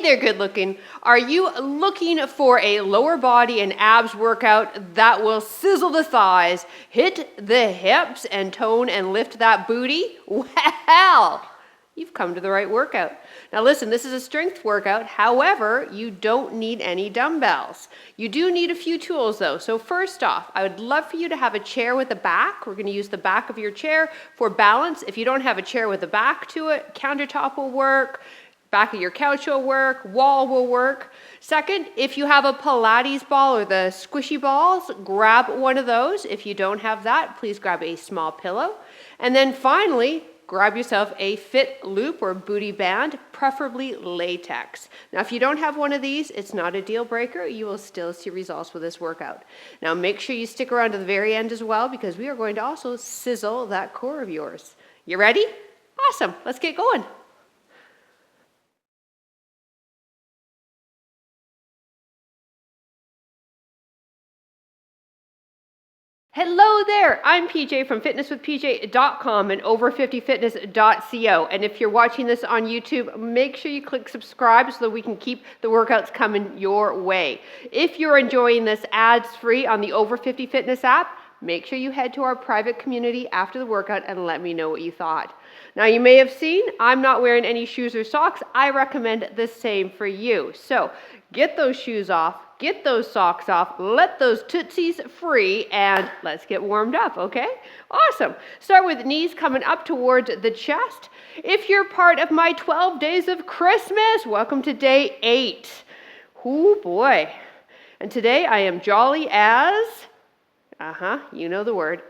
there, good looking. Are you looking for a lower body and abs workout that will sizzle the thighs, hit the hips, and tone and lift that booty? Well, you've come to the right workout. Now listen, this is a strength workout. However, you don't need any dumbbells. You do need a few tools though. So first off, I would love for you to have a chair with a back. We're going to use the back of your chair for balance. If you don't have a chair with a back to it, countertop will work. Back of your couch will work, wall will work. Second, if you have a Pilates ball or the squishy balls, grab one of those. If you don't have that, please grab a small pillow. And then finally, grab yourself a fit loop or booty band, preferably latex. Now, if you don't have one of these, it's not a deal breaker. You will still see results with this workout. Now, make sure you stick around to the very end as well, because we are going to also sizzle that core of yours. You ready? Awesome. Let's get going. Hello there, I'm PJ from fitnesswithpj.com and over50fitness.co. And if you're watching this on YouTube, make sure you click subscribe so that we can keep the workouts coming your way. If you're enjoying this ads-free on the Over 50 Fitness app, make sure you head to our private community after the workout and let me know what you thought. Now you may have seen, I'm not wearing any shoes or socks. I recommend the same for you. So get those shoes off, get those socks off, let those tootsies free, and let's get warmed up, okay? Awesome. Start with knees coming up towards the chest. If you're part of my 12 days of Christmas, welcome to day 8. Oh boy. And today I am jolly as... you know the word.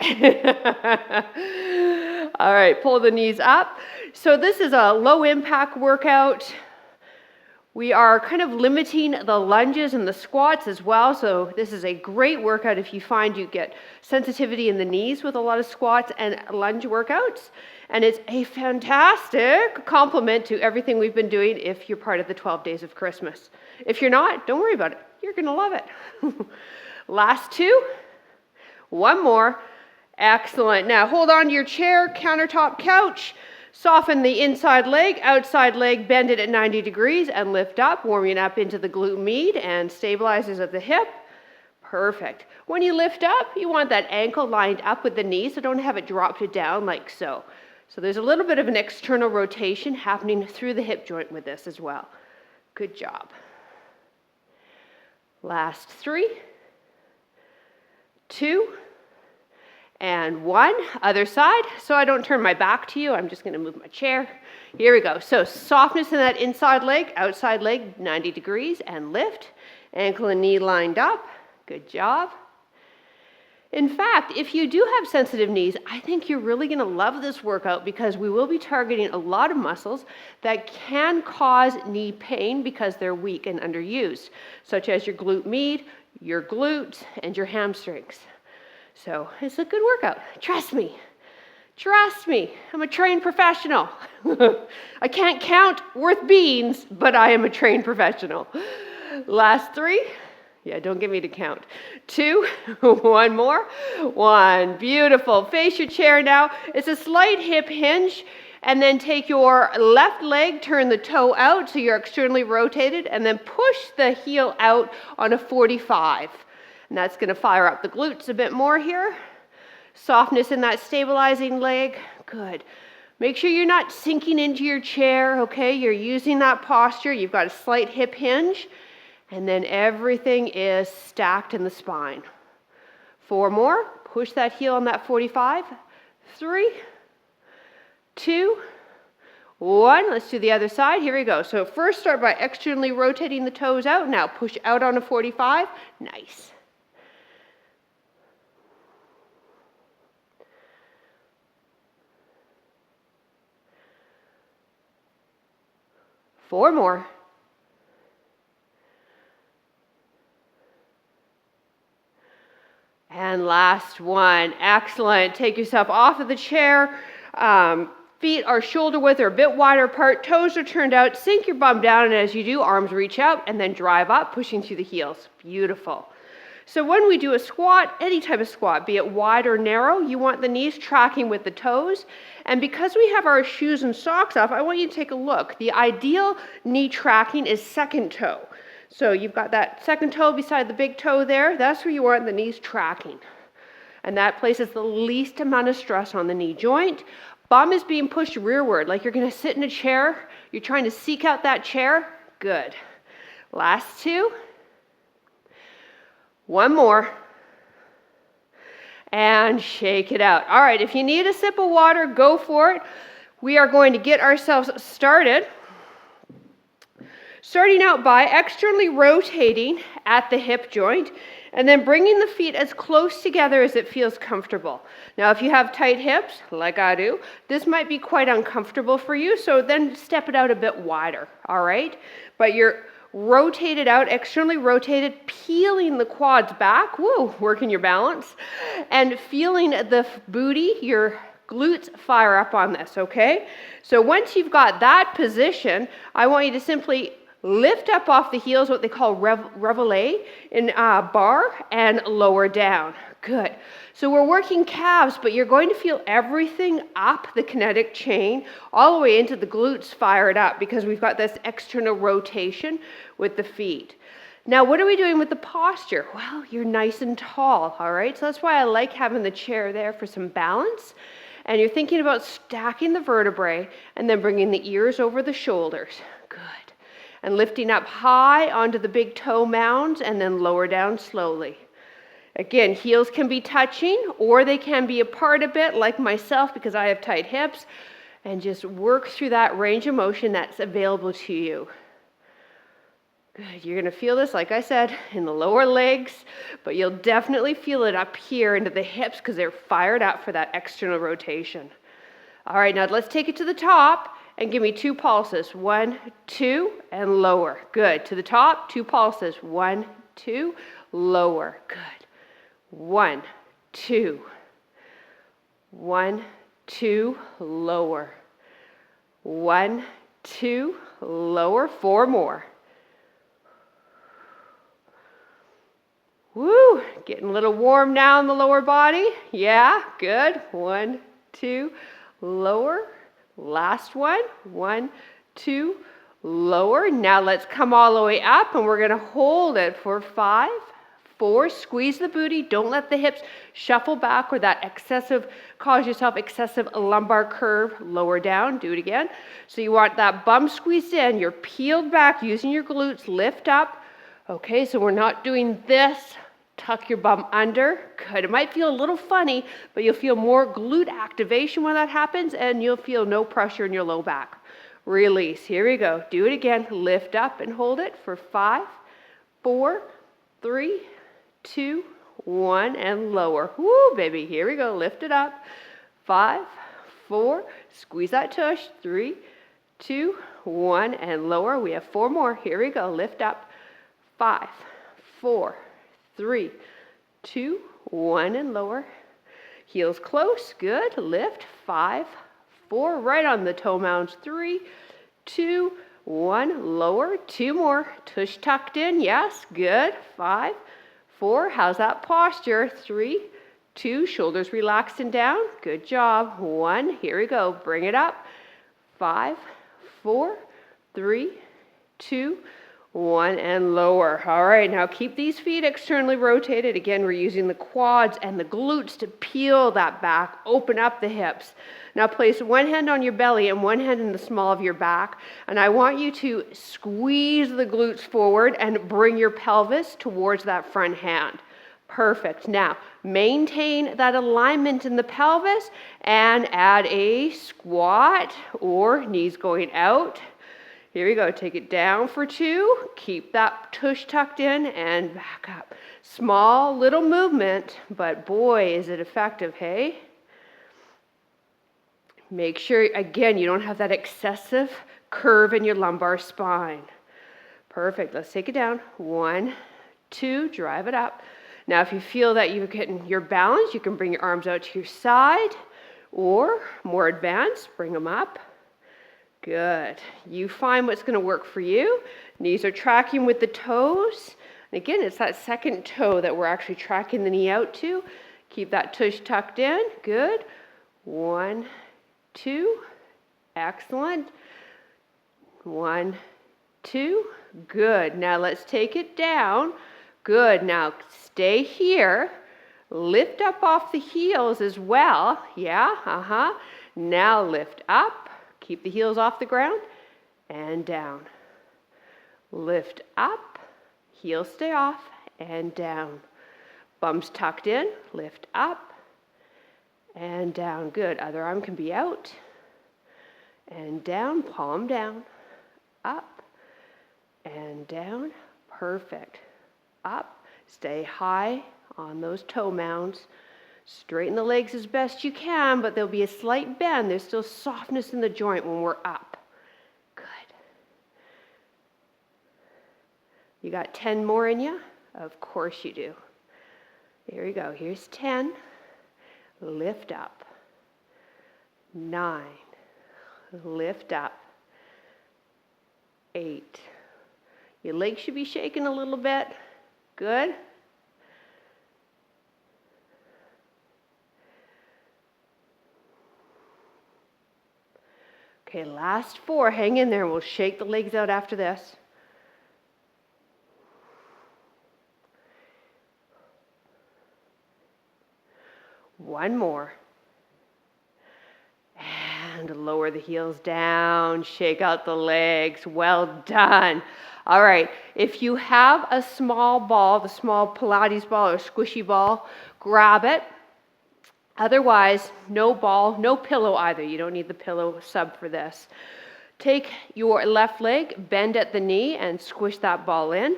All right, pull the knees up. So this is a low impact workout. We are kind of limiting the lunges and the squats as well. So this is a great workout if you find you get sensitivity in the knees with a lot of squats and lunge workouts. And it's a fantastic complement to everything we've been doing if you're part of the 12 days of Christmas. If you're not, don't worry about it. You're going to love it. Last two. One more. Excellent. Now hold on to your chair, countertop, couch. Soften the inside leg, outside leg, bend it at 90 degrees and lift up, warming up into the glute med and stabilizers at the hip. Perfect. When you lift up, you want that ankle lined up with the knee, so don't have it dropped it down like so. So there's a little bit of an external rotation happening through the hip joint with this as well. Good job. Last 3, 2, and 1. Other side. So I don't turn my back to you. I'm just going to move my chair. Here we go. So softness in that inside leg, outside leg, 90 degrees, and lift. Ankle and knee lined up. Good job. In fact, if you do have sensitive knees, I think you're really going to love this workout because we will be targeting a lot of muscles that can cause knee pain because they're weak and underused, such as your glute med, your glutes, and your hamstrings. So it's a good workout. Trust me. Trust me. I'm a trained professional. I can't count worth beans, but I am a trained professional. Last 3. Yeah, don't get me to count. 2, 1 more. 1. Beautiful. Face your chair now. It's a slight hip hinge. And then take your left leg, turn the toe out so you're externally rotated, and then push the heel out on a 45. And that's going to fire up the glutes a bit more here. Softness in that stabilizing leg. Good. Make sure you're not sinking into your chair, okay? You're using that posture. You've got a slight hip hinge. And then everything is stacked in the spine. 4 more. Push that heel on that 45. 3, 2, 1. Let's do the other side. Here we go. So first start by externally rotating the toes out. Now push out on a 45. Nice. Four more. And last one. Excellent. Take yourself off of the chair. Feet are shoulder width or a bit wider apart. Toes are turned out. Sink your bum down, and as you do, arms reach out and then drive up, pushing through the heels. Beautiful. So when we do a squat, any type of squat, be it wide or narrow, you want the knees tracking with the toes. And because we have our shoes and socks off, I want you to take a look. The ideal knee tracking is second toe. So you've got that second toe beside the big toe there. That's where you want the knees tracking. And that places the least amount of stress on the knee joint. Bum is being pushed rearward, like you're going to sit in a chair. You're trying to seek out that chair. Good. Last two. One more. And shake it out. All right, if you need a sip of water, go for it. We are going to get ourselves started. Starting out by externally rotating at the hip joint and then bringing the feet as close together as it feels comfortable. Now, if you have tight hips, like I do, this might be quite uncomfortable for you, so then step it out a bit wider, all right? But you're rotated out, externally rotated, peeling the quads back, woo, working your balance, and feeling the booty, your glutes fire up on this, okay? So once you've got that position, I want you to simply lift up off the heels, what they call reveille in bar, and lower down. Good. So we're working calves, but you're going to feel everything up the kinetic chain, all the way into the glutes fired up because we've got this external rotation with the feet. Now, what are we doing with the posture? Well, you're nice and tall, all right? So that's why I like having the chair there for some balance. And you're thinking about stacking the vertebrae and then bringing the ears over the shoulders. Good. And lifting up high onto the big toe mounds and then lower down slowly. Again, heels can be touching or they can be apart a bit like myself because I have tight hips, and just work through that range of motion that's available to you. Good, you're gonna feel this, like I said, in the lower legs, but you'll definitely feel it up here into the hips because they're fired up for that external rotation. All right, now let's take it to the top. And give me 2 pulses. 1, 2, and lower. Good. To the top, 2 pulses. 1, 2, lower. Good. 1, 2. 1, 2, lower. 1, 2, lower. 4 more. Woo! Getting a little warm now in the lower body. Yeah, good. 1, 2, lower. Last one. 1, 2, lower. Now let's come all the way up, and we're going to hold it for 5, 4. Squeeze the booty. Don't let the hips shuffle back or that cause yourself excessive lumbar curve. Lower down. Do it again. So you want that bum squeezed in. You're peeled back using your glutes. Lift up. Okay, so we're not doing this. Tuck your bum under. Good. It might feel a little funny, but you'll feel more glute activation when that happens, and you'll feel no pressure in your low back. Release. Here we go. Do it again. Lift up and hold it for 5, 4, 3, 2, 1, and lower. Woo, baby. Here we go. Lift it up. 5, 4. Squeeze that tush. 3, 2, 1, and lower. We have 4 more. Here we go. Lift up. 5, 4, 3, 2, 1, and lower. Heels close. Good. Lift. 5, 4. Right on the toe mounds. 3, 2, 1. Lower. 2 more. Tush tucked in. Yes. Good. 5, 4. How's that posture? 3, 2. Shoulders relaxed and down. Good job. 1. Here we go. Bring it up. 5, 4, 3, 2, 1, and lower. All right, now keep these feet externally rotated. Again, we're using the quads and the glutes to peel that back, open up the hips. Now place one hand on your belly and one hand in the small of your back, and I want you to squeeze the glutes forward and bring your pelvis towards that front hand. Perfect. Now, maintain that alignment in the pelvis and add a squat or knees going out. Here we go. Take it down for 2. Keep that tush tucked in and back up. Small little movement, but boy, is it effective, hey? Make sure, again, you don't have that excessive curve in your lumbar spine. Perfect. Let's take it down. 1, 2, drive it up. Now, if you feel that you're getting your balance, you can bring your arms out to your side, or more advanced, bring them up. Good. You find what's going to work for you. Knees are tracking with the toes. And again, it's that second toe that we're actually tracking the knee out to. Keep that tush tucked in. Good. 1, 2. Excellent. 1, 2. Good. Now let's take it down. Good. Now stay here. Lift up off the heels as well. Yeah, Now lift up. Keep the heels off the ground and down. Lift up. Heels stay off and down. Bums tucked in. Lift up and down. Good. Other arm can be out and down. Palm down. Up and down. Perfect. Up. Stay high on those toe mounds. Straighten the legs as best you can, but there'll be a slight bend. There's still softness in the joint when we're up. Good. You got 10 more in you? Of course you do. There you go. Here's 10. Lift up. 9. Lift up. 8. Your legs should be shaking a little bit. Good. Okay, last 4. Hang in there and we'll shake the legs out after this. One more. And lower the heels down, shake out the legs. Well done. All right, if you have a small ball, the small Pilates ball or squishy ball, grab it. Otherwise, no ball, no pillow either. You don't need the pillow sub for this. Take your left leg, bend at the knee, and squish that ball in.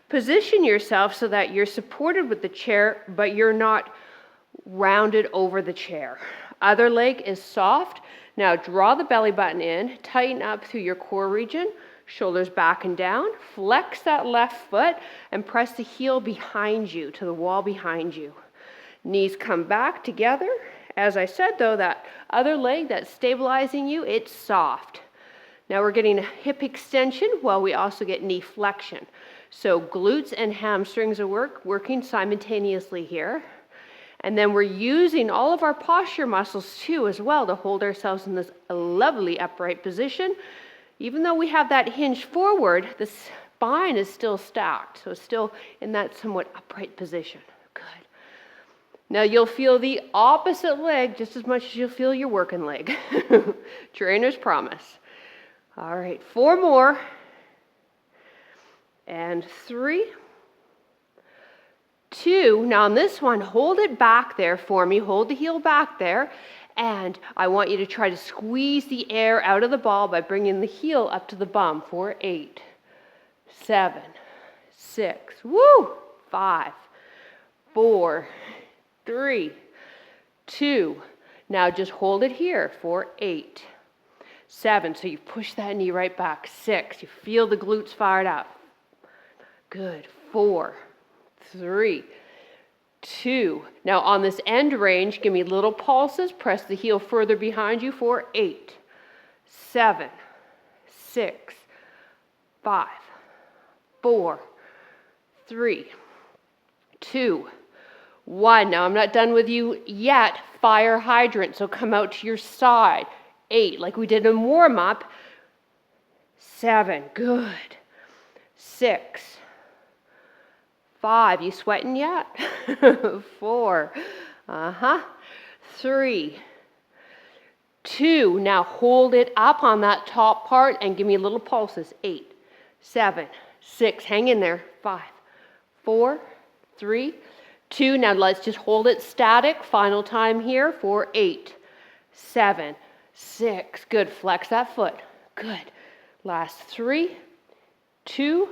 Position yourself so that you're supported with the chair, but you're not rounded over the chair. Other leg is soft. Now draw the belly button in, tighten up through your core region, shoulders back and down. Flex that left foot and press the heel behind you, to the wall behind you. Knees come back together. As I said though, that other leg that's stabilizing you, it's soft. Now we're getting a hip extension while we also get knee flexion. So glutes and hamstrings are working simultaneously here. And then we're using all of our posture muscles too as well to hold ourselves in this lovely upright position. Even though we have that hinge forward, the spine is still stacked. So it's still in that somewhat upright position. Good. Now you'll feel the opposite leg just as much as you'll feel your working leg. Trainer's promise. All right, 4 more. And 3, 2. Now on this one, hold it back there for me. Hold the heel back there. And I want you to try to squeeze the air out of the ball by bringing the heel up to the bum for 8, 7, 6, 5, 4, 3, 2. Now just hold it here for 8, 7. So you push that knee right back. 6. You feel the glutes fired up. Good. 4, 3, 2. Now on this end range, give me little pulses. Press the heel further behind you for 8, 7, 6, 5, 4, 3, 2, 1. Now I'm not done with you yet. Fire hydrant. So come out to your side. 8, like we did in warm up. 7. Good. 6. 5. You sweating yet? 4. 3. 2. Now hold it up on that top part and give me little pulses. 8, 7, 6. Hang in there. 5, 4, 3, 2. Now let's just hold it static. Final time here for 8, 7, 6. Good. Flex that foot. Good. Last 3, 2,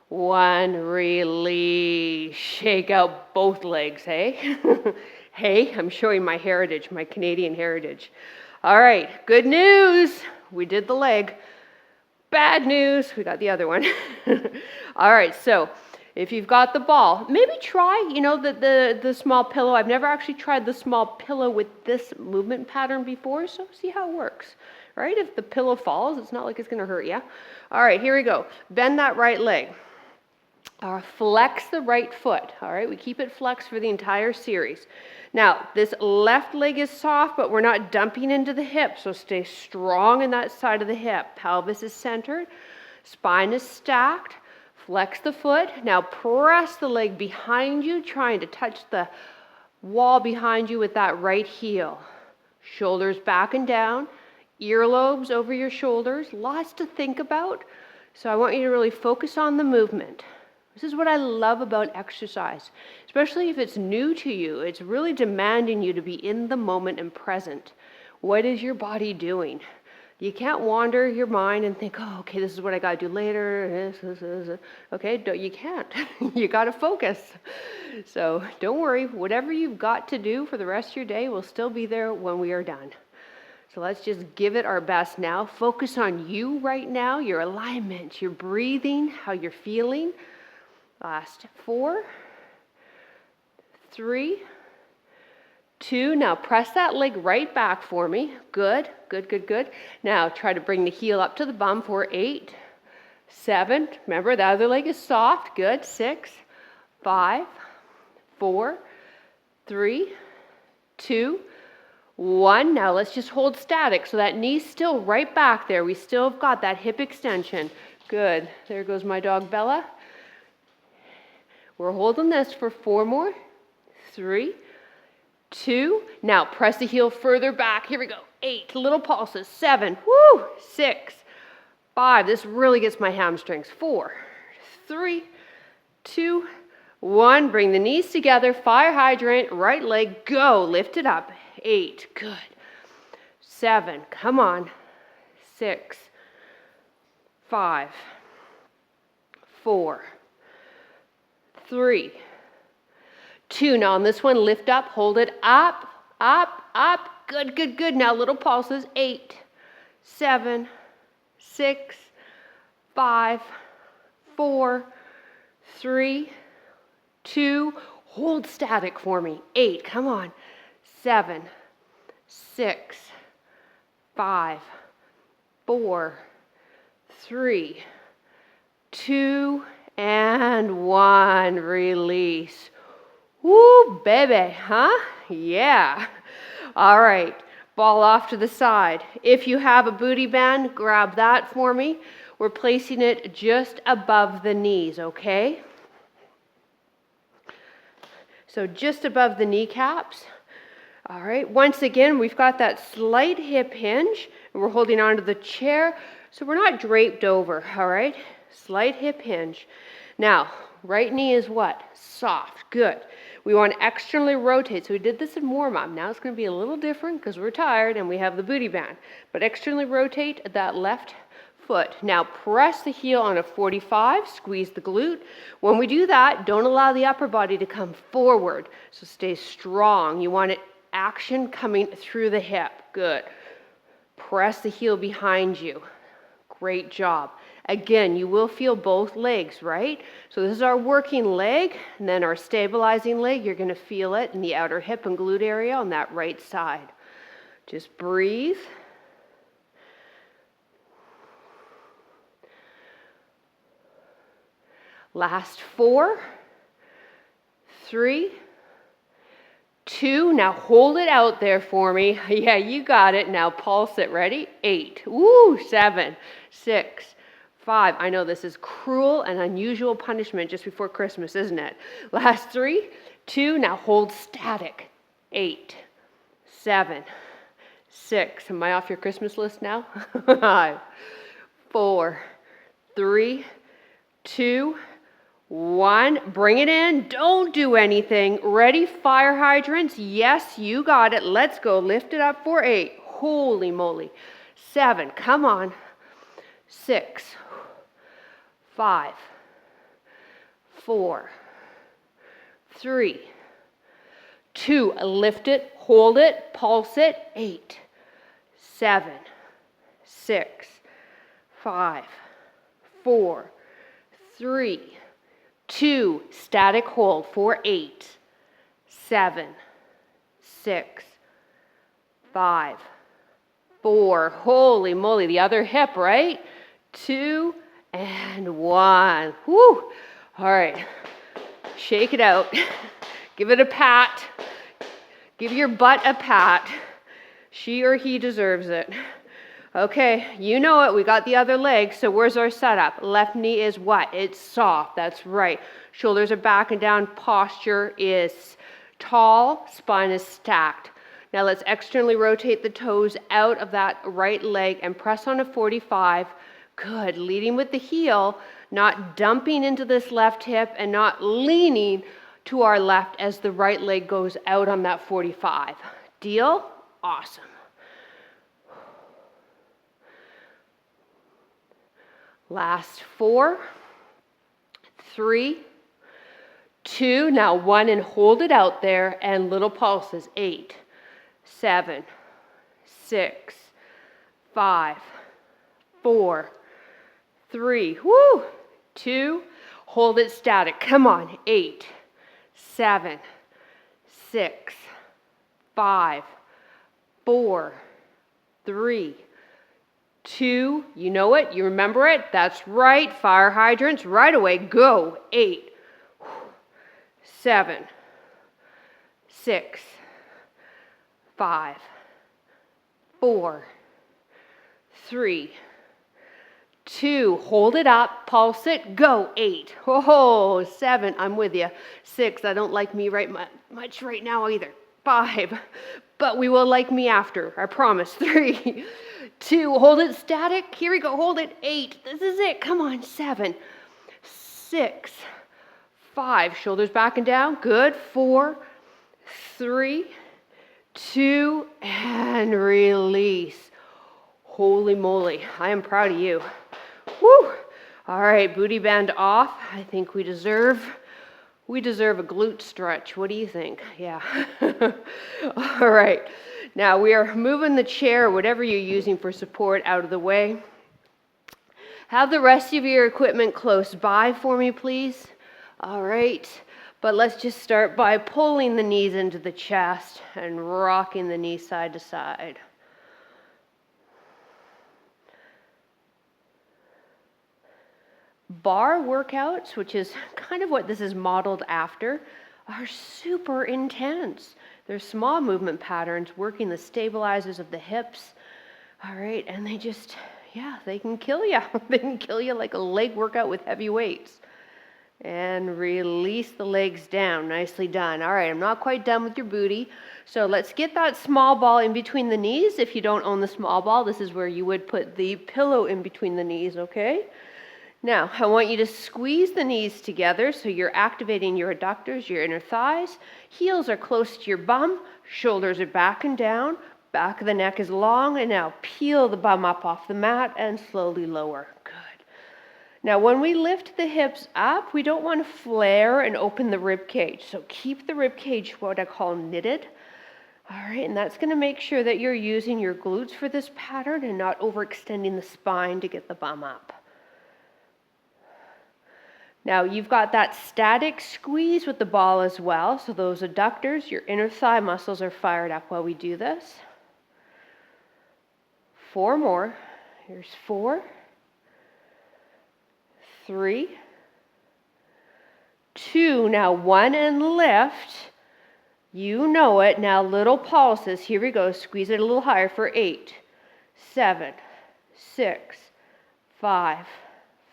1. Release. Shake out both legs, hey? Hey, I'm showing my heritage, my Canadian heritage. All right, good news. We did the leg. Bad news, we got the other one. All right, so if you've got the ball, maybe try, the small pillow. I've never actually tried the small pillow with this movement pattern before, so see how it works. All right, if the pillow falls, it's not like it's going to hurt you. All right, here we go. Bend that right leg. Flex the right foot, all right? We keep it flexed for the entire series. Now, this left leg is soft, but we're not dumping into the hip, so stay strong in that side of the hip. Pelvis is centered, spine is stacked. Flex the foot. Now press the leg behind you, trying to touch the wall behind you with that right heel. Shoulders back and down, earlobes over your shoulders, lots to think about. So I want you to really focus on the movement. This is what I love about exercise, especially if it's new to you. It's really demanding you to be in the moment and present. What is your body doing? You can't wander your mind and think, oh, okay, this is what I got to do later. Okay, you can't. You got to focus. So don't worry. Whatever you've got to do for the rest of your day will still be there when we are done. So let's just give it our best now. Focus on you right now, your alignment, your breathing, how you're feeling. Last 4, 3, 2. Now press that leg right back for me. Good, good, good, good. Now try to bring the heel up to the bum for 8, 7. Remember, the other leg is soft. Good. 6, 5, 4, 3, 2, 1. Now let's just hold static. So that knee's still right back there. We still have got that hip extension. Good. There goes my dog Bella. We're holding this for 4 more. 3, 2. Now press the heel further back. Here we go. 8. Little pulses. 7. Woo. 6, 5. This really gets my hamstrings. 4, 3, 2, 1. Bring the knees together. Fire hydrant. Right leg. Go. Lift it up. 8. Good. 7. Come on. 6, 5, 4, 3, 2. Now on this one, lift up, hold it up, up, up. Good, good, good. Now little pulses. 8, 7, 6, 5, 4, 3, 2. Hold static for me. 8. Come on. 7, 6, 5, 4, 3, 2, and 1. Release. Woo, baby, huh? Yeah. All right. Ball off to the side. If you have a booty band, grab that for me. We're placing it just above the knees, okay? So just above the kneecaps. All right. Once again, we've got that slight hip hinge, and we're holding onto the chair, so we're not draped over, all right? Slight hip hinge. Now, right knee is what? Soft. Good. We want to externally rotate. So we did this in warm-up. Now it's going to be a little different because we're tired and we have the booty band. But externally rotate that left foot. Now press the heel on a 45. Squeeze the glute. When we do that, don't allow the upper body to come forward. So stay strong. You want it action coming through the hip. Good. Press the heel behind you. Great job. Again, you will feel both legs, right? So this is our working leg, and then our stabilizing leg. You're going to feel it in the outer hip and glute area on that right side. Just breathe. Last 4, 3, 2. Now hold it out there for me. Yeah, you got it. Now pulse it. Ready? 8. Woo! 7, 6, 5. I know this is cruel and unusual punishment just before Christmas, isn't it? Last 3, 2. Now hold static. 8, 7, 6. Am I off your Christmas list now? 5, 4, 3, 2, 1. Bring it in. Don't do anything. Ready? Fire hydrants. Yes, you got it. Let's go. Lift it up for 8. Holy moly. 7. Come on. 6, 5, 4, 3, 2. Lift it. Hold it. Pulse it. 8, 7, 6, 5, 4, 3, 2. Static hold for 8, 7, 6, 5, 4. Holy moly. The other hip, right? 2 and 1. Whew. All right, shake it out. Give it a pat. Give your butt a pat. She or he deserves it. Okay, you know it. We got the other leg. So where's our setup? Left knee is what? It's soft. That's right. Shoulders are back and down. Posture is tall. Spine is stacked. Now let's externally rotate the toes out of that right leg and press on a 45. Good. Leading with the heel, not dumping into this left hip and not leaning to our left as the right leg goes out on that 45. Deal? Awesome. Last 4, 3, 2, now 1, and hold it out there, and little pulses. 8, 7, 6, 5, 4, 3, 2, hold it static. Come on. 8, 7, 6, 5, 4, 3, 2, you know it, you remember it, that's right, fire hydrants, right away, go. 8, 7, 6, 5, 4, 3, 2, hold it up, pulse it, go. 8, 7, I'm with you. 6, I don't like me much right now either. 5, but we will like me after, I promise. 3, 2, hold it static. Here we go, hold it. 8, this is it. Come on. 7, 6, 5, shoulders back and down. Good. 4, 3, 2, and release. Holy moly, I am proud of you. Woo! All right, booty band off. I think we deserve a glute stretch. What do you think? Yeah. All right. Now we are moving the chair, whatever you're using for support, out of the way. Have the rest of your equipment close by for me, please. All right. But let's just start by pulling the knees into the chest and rocking the knees side to side. Bar workouts, which is kind of what this is modeled after, are super intense. They're small movement patterns working the stabilizers of the hips. All right, and they just, they can kill you. They can kill you like a leg workout with heavy weights. And release the legs down. Nicely done. All right, I'm not quite done with your booty. So let's get that small ball in between the knees. If you don't own the small ball, this is where you would put the pillow in between the knees, okay? Now, I want you to squeeze the knees together so you're activating your adductors, your inner thighs. Heels are close to your bum. Shoulders are back and down. Back of the neck is long. And now peel the bum up off the mat and slowly lower. Good. Now, when we lift the hips up, we don't want to flare and open the rib cage. So keep the rib cage what I call knitted. All right, and that's going to make sure that you're using your glutes for this pattern and not overextending the spine to get the bum up. Now you've got that static squeeze with the ball as well. So those adductors, your inner thigh muscles are fired up while we do this. 4 more. Here's 4, 3, 2. Now 1 and lift. You know it. Now little pulses. Here we go. Squeeze it a little higher for 8, 7, 6, 5,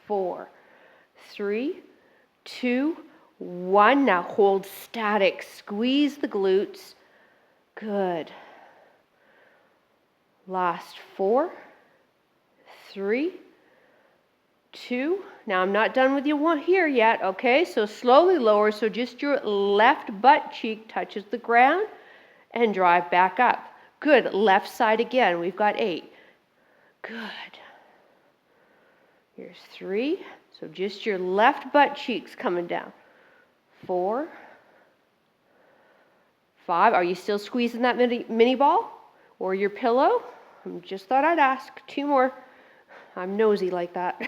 4, 3, 2, 1. Now hold static. Squeeze the glutes. Good. Last 4, 3, 2. Now I'm not done with you here yet, okay? So slowly lower so just your left butt cheek touches the ground and drive back up. Good. Left side again. We've got 8. Good. Here's 3. So just your left butt cheeks coming down. 4, 5. Are you still squeezing that mini ball or your pillow? I just thought I'd ask. 2 more. I'm nosy like that.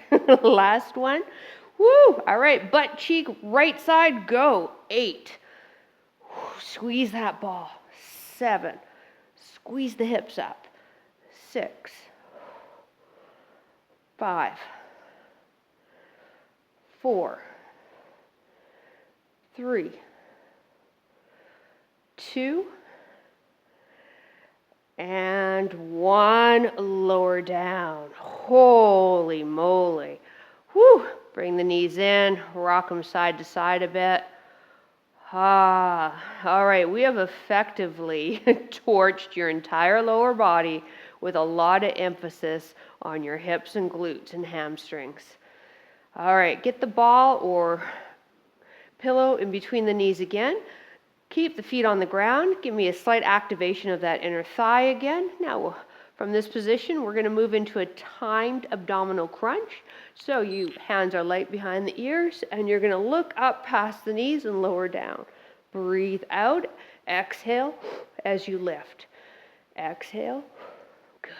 Last one. Woo! All right, butt cheek, right side, go. 8. Squeeze that ball. 7. Squeeze the hips up. 6, 5, 4, 3, 2, and 1. Lower down. Holy moly. Whew. Bring the knees in, rock them side to side a bit. All right, we have effectively torched your entire lower body with a lot of emphasis on your hips and glutes and hamstrings. All right, get the ball or pillow in between the knees again. Keep the feet on the ground. Give me a slight activation of that inner thigh again. Now, from this position, we're going to move into a timed abdominal crunch. So you hands are light behind the ears, and you're going to look up past the knees and lower down. Breathe out. Exhale as you lift. Exhale. Good.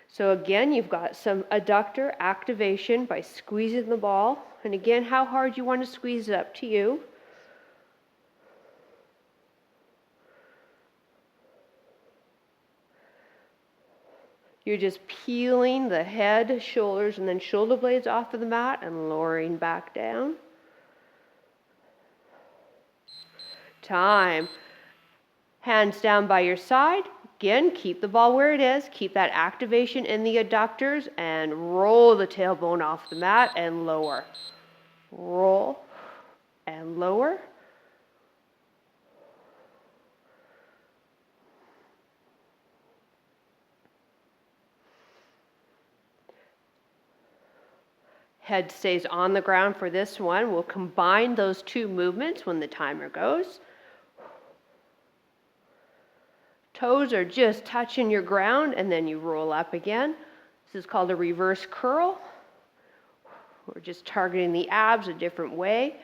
So again, you've got some adductor activation by squeezing the ball. And again, how hard you want to squeeze it, up to you. You're just peeling the head, shoulders, and then shoulder blades off of the mat and lowering back down. Time. Hands down by your side. Again, keep the ball where it is. Keep that activation in the adductors and roll the tailbone off the mat and lower. Roll and lower. Head stays on the ground for this one. We'll combine those two movements when the timer goes. Toes are just touching your ground, and then you roll up again. This is called a reverse curl. We're just targeting the abs a different way.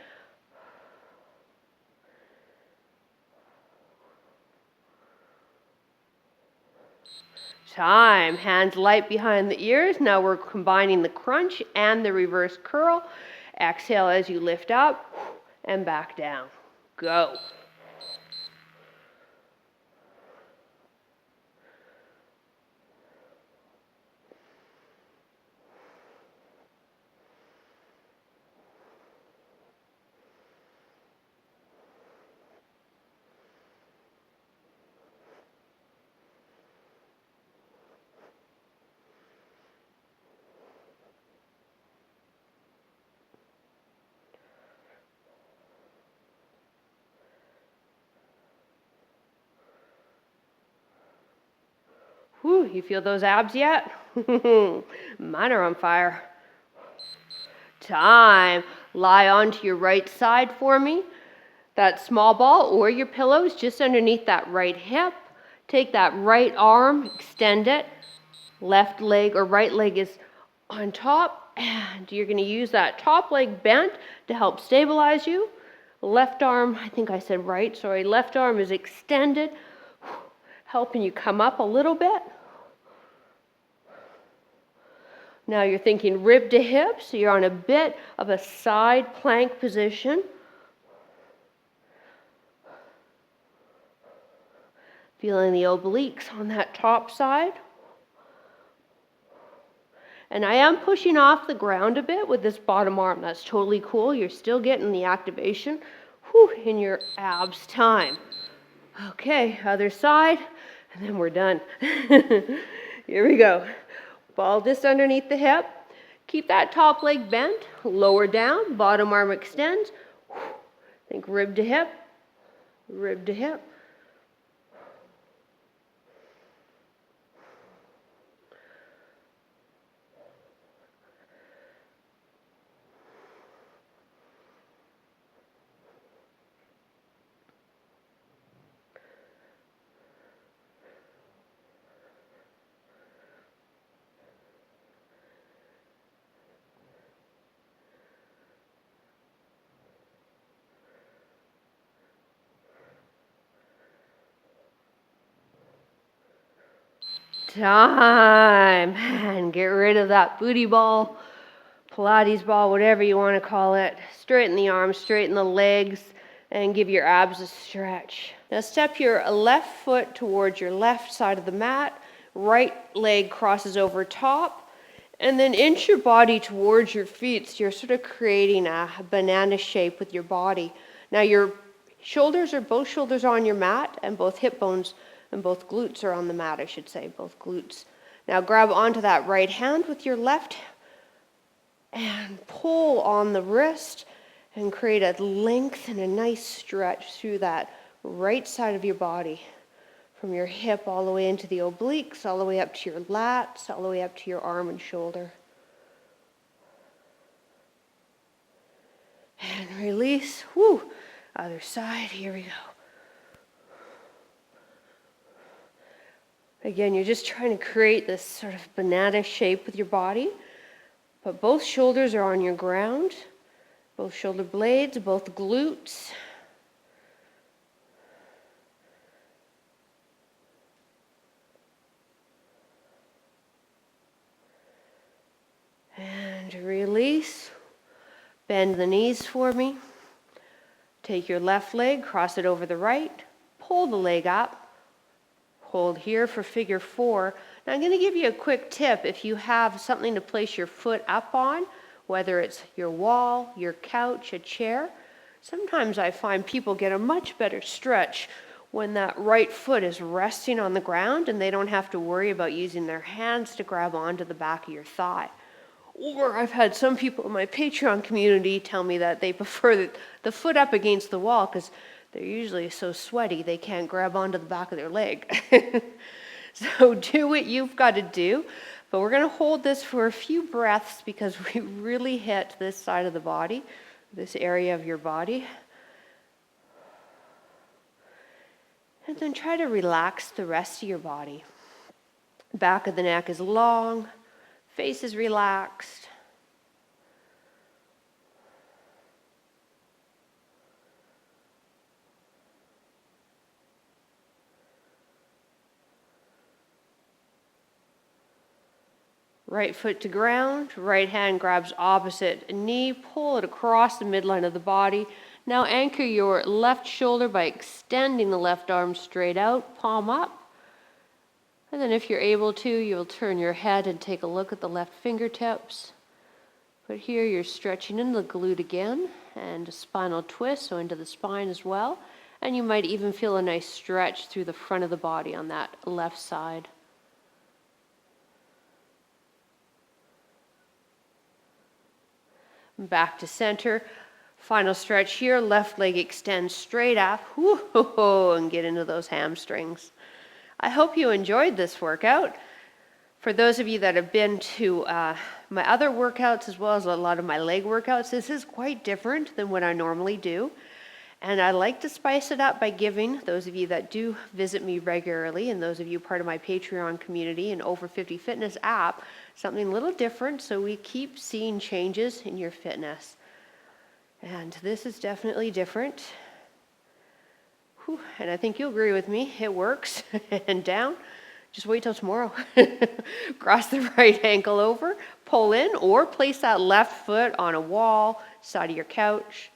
Time. Hands light behind the ears. Now we're combining the crunch and the reverse curl. Exhale as you lift up and back down. Go. Whew, you feel those abs yet? Mine are on fire. Time. Lie onto your right side for me. That small ball or your pillow is just underneath that right hip. Take that right arm, extend it. Left leg or right leg is on top. And you're going to use that top leg bent to help stabilize you. Left arm, I think I said right, sorry. Left arm is extended, helping you come up a little bit. Now you're thinking rib to hip, so you're on a bit of a side plank position. Feeling the obliques on that top side. And I am pushing off the ground a bit with this bottom arm. That's totally cool. You're still getting the activation in your abs. Time. Okay, other side, and then we're done. Here we go. Ball just underneath the hip. Keep that top leg bent, lower down, bottom arm extends. Think rib to hip, rib to hip. Time. And get rid of that booty ball, Pilates ball, whatever you want to call it. Straighten the arms, straighten the legs, and give your abs a stretch. Now step your left foot towards your left side of the mat. Right leg crosses over top. And then inch your body towards your feet, so you're sort of creating a banana shape with your body. Now your both shoulders are on your mat, and both hip bones and both glutes are on the mat, I should say, both glutes. Now grab onto that right hand with your left and pull on the wrist and create a length and a nice stretch through that right side of your body. From your hip all the way into the obliques, all the way up to your lats, all the way up to your arm and shoulder. And release. Woo! Other side. Here we go. Again, you're just trying to create this sort of banana shape with your body. But both shoulders are on your ground. Both shoulder blades, both glutes. And release. Bend the knees for me. Take your left leg, cross it over the right. Pull the leg up. Hold here for figure 4. Now I'm going to give you a quick tip. If you have something to place your foot up on, whether it's your wall, your couch, a chair, sometimes I find people get a much better stretch when that right foot is resting on the ground and they don't have to worry about using their hands to grab onto the back of your thigh. Or I've had some people in my Patreon community tell me that they prefer the foot up against the wall because they're usually so sweaty they can't grab onto the back of their leg. So do what you've got to do. But we're going to hold this for a few breaths because we really hit this side of the body, this area of your body. And then try to relax the rest of your body. Back of the neck is long. Face is relaxed. Right foot to ground, right hand grabs opposite knee, pull it across the midline of the body. Now anchor your left shoulder by extending the left arm straight out, palm up. And then if you're able to, you'll turn your head and take a look at the left fingertips. But here you're stretching in the glute again and a spinal twist, so into the spine as well. And you might even feel a nice stretch through the front of the body on that left side. Back to center. Final stretch here. Left leg extends straight up. Woo-ho-ho, and get into those hamstrings. I hope you enjoyed this workout. For those of you that have been to my other workouts as well as a lot of my leg workouts, this is quite different than what I normally do. And I like to spice it up by giving those of you that do visit me regularly and those of you part of my Patreon community and Over 50 Fitness app, something a little different so we keep seeing changes in your fitness. And this is definitely different. Whew, and I think you'll agree with me, it works. And down, just wait till tomorrow. Cross the right ankle over, pull in, or place that left foot on a wall, side of your couch.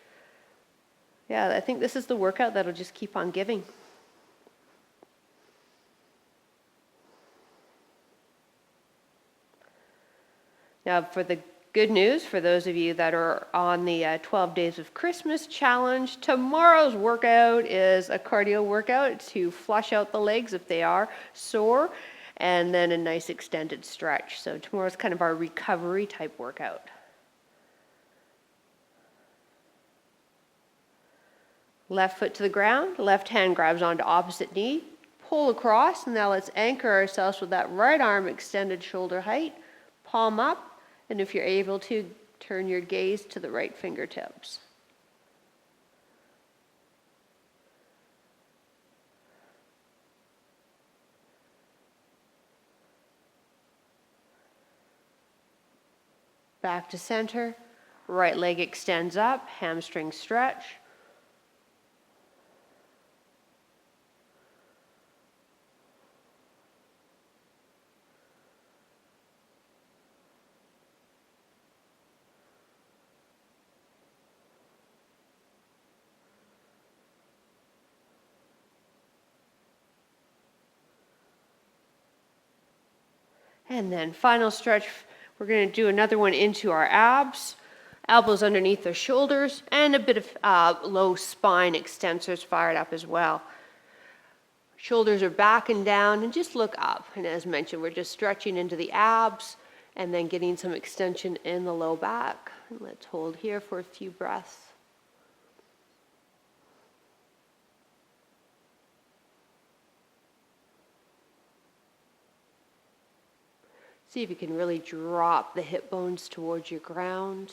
Yeah, I think this is the workout that'll just keep on giving. Now, for the good news, for those of you that are on the 12 Days of Christmas challenge, tomorrow's workout is a cardio workout to flush out the legs if they are sore, and then a nice extended stretch. So tomorrow's kind of our recovery type workout. Left foot to the ground, left hand grabs onto opposite knee, pull across, and now let's anchor ourselves with that right arm extended shoulder height, palm up. And if you're able to, turn your gaze to the right fingertips. Back to center. Right leg extends up, hamstring stretch. And then final stretch We're going to do another one into our abs, elbows underneath the shoulders, and a bit of low spine extensors fired up as well. Shoulders are back and down, and just look up. And as mentioned, we're just stretching into the abs and then getting some extension in the low back. And let's hold here for a few breaths. See if you can really drop the hip bones towards your ground.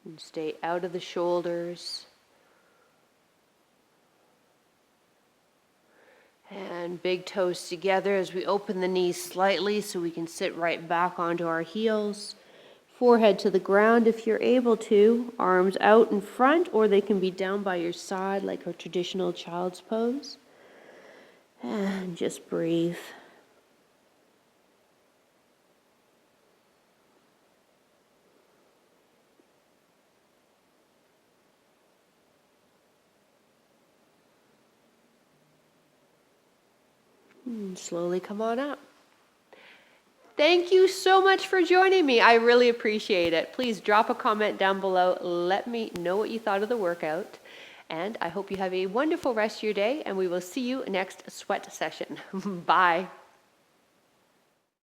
And stay out of the shoulders. And big toes together as we open the knees slightly so we can sit right back onto our heels. Forehead to the ground if you're able to. Arms out in front, or they can be down by your side like a traditional child's pose. And just breathe. And slowly come on up. Thank you so much for joining me. I really appreciate it. Please drop a comment down below. Let me know what you thought of the workout. And I hope you have a wonderful rest of your day, and we will see you next sweat session. Bye.